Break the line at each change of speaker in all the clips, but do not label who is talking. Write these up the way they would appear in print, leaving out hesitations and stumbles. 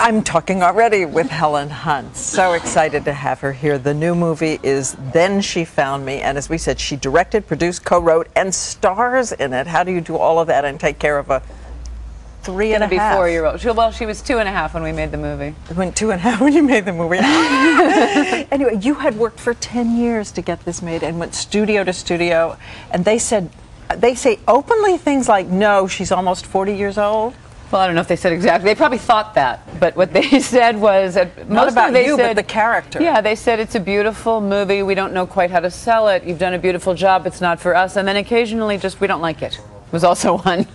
I'm talking already with Helen Hunt. So excited to have her here. The new movie is Then She Found Me, and as we said, she directed, produced, co-wrote, and stars in it. How do you do all of that and take care of a 3 and a half?
4-year-old. Well, she was 2.5 when we made the movie.
When 2.5 when you made the movie. Anyway, you had worked for 10 years to get this made and went studio to studio, and they say openly things like, no, she's almost 40 years old.
Well, I don't know if they said exactly. They probably thought that, but what they said was
not about you, but the character.
Yeah, they said it's a beautiful movie. We don't know quite how to sell it. You've done a beautiful job. It's not for us. And then occasionally, just we don't like it. Was also one.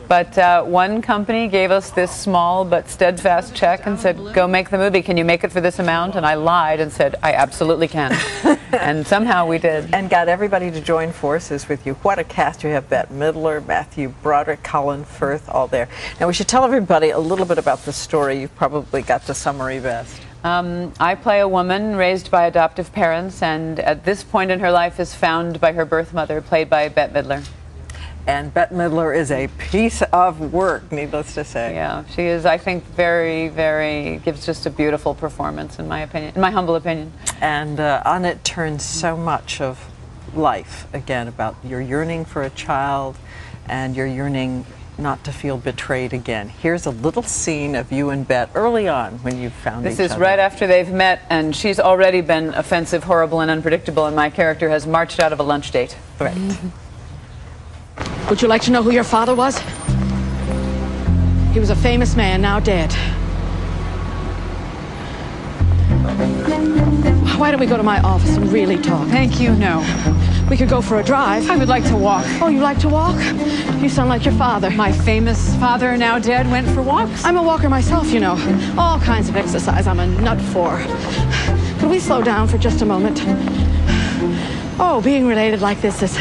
But one company gave us this small but steadfast check and said, go make the movie. Can you make it for this amount? And I lied and said, I absolutely can. And somehow we did.
And got everybody to join forces with you. What a cast. You have Bette Midler, Matthew Broderick, Colin Firth, all there. Now we should tell everybody a little bit about the story. You've probably got the summary best.
I play a woman raised by adoptive parents, and at this point in her life is found by her birth mother, played by Bette Midler.
And Bette Midler is a piece of work, needless to say.
Yeah, she is, I think, gives just a beautiful performance, in my opinion, in my humble opinion.
And on it turns so much of life, again, about your yearning for a child and your yearning not to feel betrayed again. Here's a little scene of you and Bette early on when you found each other.
This is right after they've met, and she's already been offensive, horrible, and unpredictable, and my character has marched out of a lunch date.
Right.
Would you like to know who your father was? He was a famous man, now dead. Why don't we go to my office and really talk?
Thank you, no.
We could go for a drive.
I would like to walk.
Oh, you like to walk? You sound like your father.
My famous father, now dead, went for walks.
I'm a walker myself, you know. All kinds of exercise I'm a nut for. Could we slow down for just a moment? Oh, being related like this is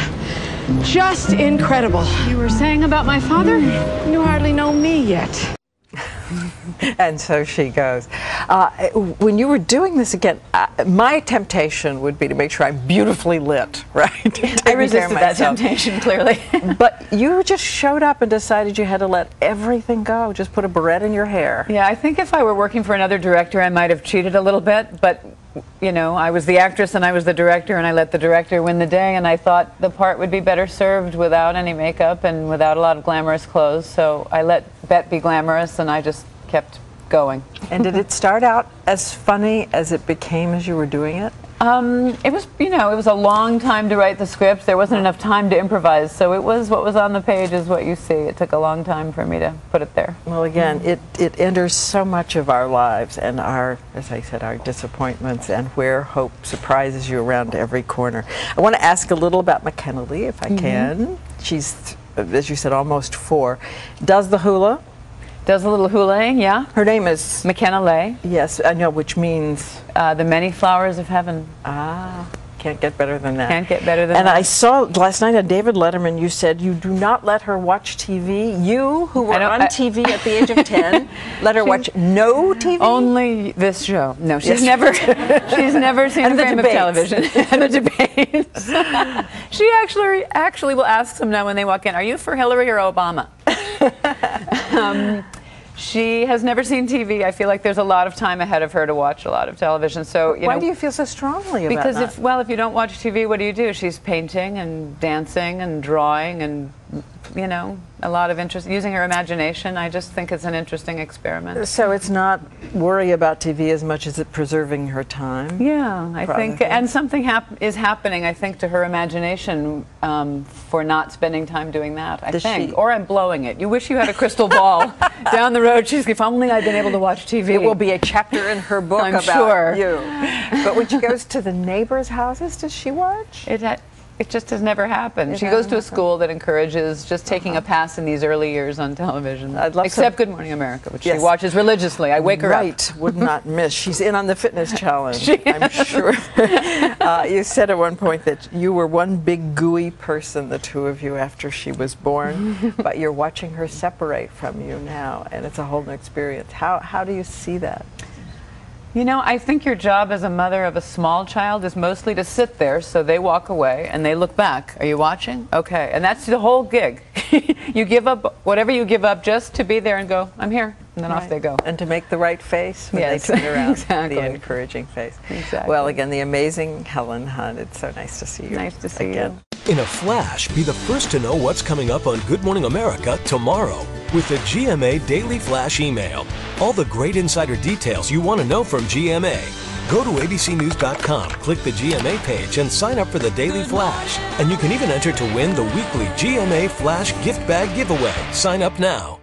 just incredible.
You were saying about my father?
You hardly know me yet.
And so she goes. When you were doing this again, my temptation would be to make sure I'm beautifully lit, right?
I resisted that temptation, clearly.
But you just showed up and decided you had to let everything go, just put a beret in your hair.
Yeah, I think if I were working for another director, I might have cheated a little bit, but you know, I was the actress and I was the director, and I let the director win the day, and I thought the part would be better served without any makeup and without a lot of glamorous clothes, so I let Bette be glamorous and I just kept going.
And did it start out as funny as it became as you were doing it?
It was, you know, it was a long time to write the script. There wasn't enough time to improvise, so it was what was on the page is what you see. It took a long time for me to put it there.
Well, again, it enters so much of our lives and our, as I said, our disappointments, and where hope surprises you around every corner. I want to ask a little about McKenna Lee, if I can. She's, as you said, almost 4. Does the hula?
Does a little hula-ing, yeah.
Her name is?
McKenna Lee.
Yes, I know, which means?
The many flowers of heaven.
Ah, can't get better than that.
Can't get better than that.
And I saw last night on David Letterman, you said you do not let her watch TV. You, who were on TV at the age of 10, let her watch no TV?
Only this show. No, she's never she's never seen a frame of television. And the debates. She actually will ask them now when they walk in, are you for Hillary or Obama? She has never seen TV. I feel like there's a lot of time ahead of her to watch a lot of television. So,
why do you feel so strongly about that?
Because if you don't watch TV, what do? She's painting and dancing and drawing and, you know, a lot of interest, using her imagination. I just think it's an interesting experiment.
So it's not worry about TV as much as it preserving her time?
Yeah, I think, and something is happening, I think, to her imagination for not spending time doing that, I think. Or I'm blowing it. You wish you had a crystal ball down the road. She's, if only I'd been able to watch TV.
It will be a chapter in her book about you. But when she goes to the neighbors' houses, does she watch?
It just has never happened. She goes to a school that encourages just taking a pass in these early years on television. Except Good Morning America, which she watches religiously. I wake her up.
Right, would not miss. She's in on the fitness challenge, I'm sure. You said at one point that you were one big gooey person, the two of you, after she was born, but you're watching her separate from you now, and it's a whole new experience. How do you see that?
You know, I think your job as a mother of a small child is mostly to sit there so they walk away and they look back. Are you watching? Okay. And that's the whole gig. You give up whatever you give up just to be there and go, I'm here. and then off they go.
And to make the right face when
Yes,
they turn around,
exactly.
the encouraging face.
Exactly.
Well, again, the amazing Helen Hunt. It's so nice to see you.
Nice to see
again.
you.
In a flash, be the first to know what's coming up on Good Morning America tomorrow with the GMA Daily Flash email. All the great insider details you want to know from GMA. Go to abcnews.com, click the GMA page, and sign up for the Daily Flash. And you can even enter to win the weekly GMA Flash gift bag giveaway. Sign up now.